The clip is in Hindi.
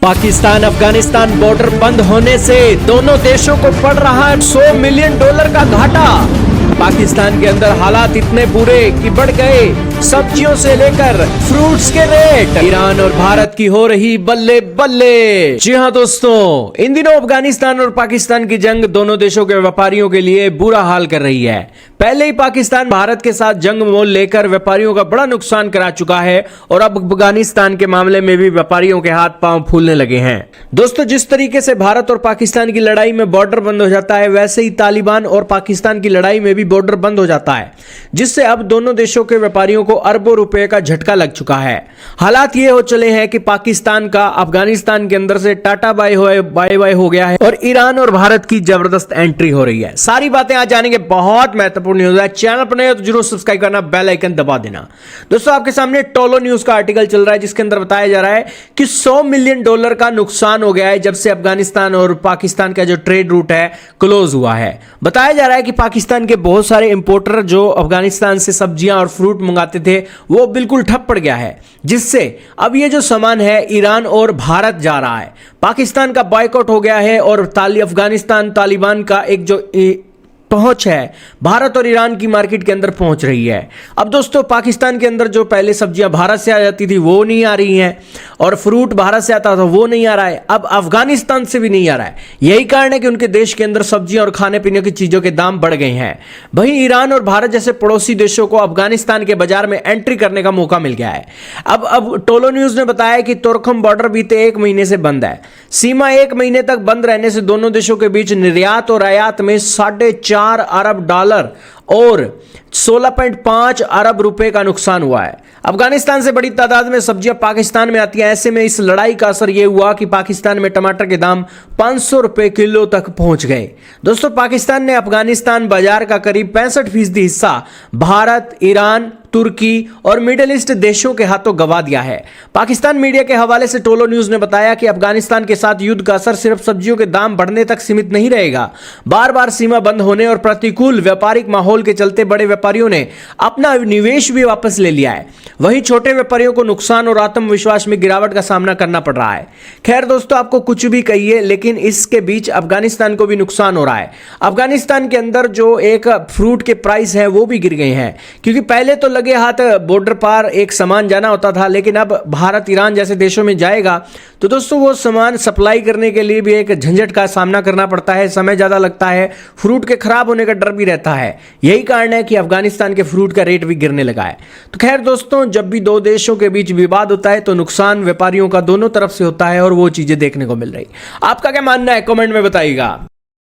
पाकिस्तान अफगानिस्तान बॉर्डर बंद होने से दोनों देशों को पड़ रहा है $100 मिलियन का घाटा। पाकिस्तान के अंदर हालात इतने बुरे कि बढ़ गए सब्जियों से लेकर फ्रूट्स के रेट। ईरान और भारत की हो रही बल्ले बल्ले। जी हाँ दोस्तों, इन दिनों अफगानिस्तान और पाकिस्तान की जंग दोनों देशों के व्यापारियों के लिए बुरा हाल कर रही है। पहले ही पाकिस्तान भारत के साथ जंग मोल लेकर व्यापारियों का बड़ा नुकसान करा चुका है और अब अफगानिस्तान के मामले में भी व्यापारियों के हाथ पांव फूलने लगे हैं। दोस्तों, जिस तरीके से भारत और पाकिस्तान की लड़ाई में बॉर्डर बंद हो जाता है, वैसे ही तालिबान और पाकिस्तान की लड़ाई में भी बॉर्डर बंद हो जाता है, जिससे अब दोनों देशों के व्यापारियों को अरबों रुपए का झटका लग चुका है। हालात ये हो चले हैं कि पाकिस्तान का अफगानिस्तान के अंदर से टाटा बाय बाय हो गया है और ईरान और भारत की जबरदस्त एंट्री हो रही है। सारी बातें आज जानेंगे, बहुत महत्वपूर्ण न्यूज है। चैनल पर नए हो तो जरूर सब्सक्राइब करना, बेल आइकन दबा देना। दोस्तों, आपके सामने टोलो न्यूज का आर्टिकल चल रहा है जिसके अंदर बताया जा रहा है कि $100 मिलियन का नुकसान हो गया है जब से अफगानिस्तान और पाकिस्तान का जो ट्रेड रूट है क्लोज हुआ है। बताया जा रहा है कि पाकिस्तान के बहुत सारे इंपोर्टर जो अफगानिस्तान से सब्जियां और फ्रूट मंगाते थे वो बिल्कुल ठप पड़ गया है, जिससे अब ये जो सामान है ईरान और भारत जा रहा है। पाकिस्तान का बॉयकॉट हो गया है और अफगानिस्तान तालिबान का एक जो पहुंच है भारत और ईरान की मार्केट के अंदर पहुंच रही है। अब दोस्तों, पाकिस्तान के अंदर जो पहले सब्जियां भारत से आ जाती थी वो नहीं आ रही हैं और फ्रूट भारत से आता था वो नहीं आ रहा है, अब अफगानिस्तान से भी नहीं आ रहा है। यही कारण है कि उनके देश के अंदर सब्जियां और खाने पीने की चीजों के दाम बढ़ गए हैं। वहीं ईरान और भारत जैसे पड़ोसी देशों को अफगानिस्तान के बाजार में एंट्री करने का मौका मिल गया है। अब टोलो न्यूज ने बताया कि तुर्कम बॉर्डर बीते 1 महीने से बंद है। सीमा 1 महीने तक बंद रहने से दोनों देशों के बीच निर्यात और आयात में $4.5 अरब और 16.5 अरब रुपए का नुकसान हुआ है। अफगानिस्तान से बड़ी तादाद में सब्जियां पाकिस्तान में आती हैं। ऐसे में इस लड़ाई का असर यह हुआ कि पाकिस्तान में टमाटर के दाम 500 रुपए किलो तक पहुंच गए। दोस्तों, पाकिस्तान ने अफगानिस्तान बाजार का करीब 65% हिस्सा भारत, ईरान, तुर्की और मिडिल ईस्ट देशों के हाथों गंवा दिया है। पाकिस्तान मीडिया के हवाले से टोलो न्यूज ने बताया कि अफगानिस्तान के साथ युद्ध का असर सिर्फ सब्जियों के दाम बढ़ने तक सीमित नहीं रहेगा। बार बार सीमा बंद होने और प्रतिकूल व्यापारिक माहौल के चलते बड़े व्यापारियों ने अपना निवेश भी वापस ले लिया है। वहीं छोटे व्यापारियों को नुकसान और आत्मविश्वास में गिरावट का सामना करना पड़ रहा है। खैर दोस्तों, आपको कुछ भी कहिए, लेकिन इसके बीच अफगानिस्तान को भी नुकसान हो रहा है। अफगानिस्तान के अंदर जो एक फ्रूट के प्राइस है वो भी गिर गए हैं, क्योंकि पहले तो लगे हाथ बॉर्डर पार एक सामान जाना होता था, लेकिन अब भारत, ईरान जैसे देशों में जाएगा तो दोस्तों वो सामान सप्लाई करने के लिए भी एक झंझट का सामना करना पड़ता है, समय ज्यादा लगता है, फ्रूट के खराब होने का डर भी रहता है। यही कारण है कि अफगानिस्तान के फ्रूट का रेट भी गिरने लगा है। तो खैर दोस्तों, जब भी दो देशों के बीच विवाद होता है तो नुकसान व्यापारियों का दोनों तरफ से होता है और वो चीजें देखने को मिल रही। आपका क्या मानना है, कमेंट में बताइएगा।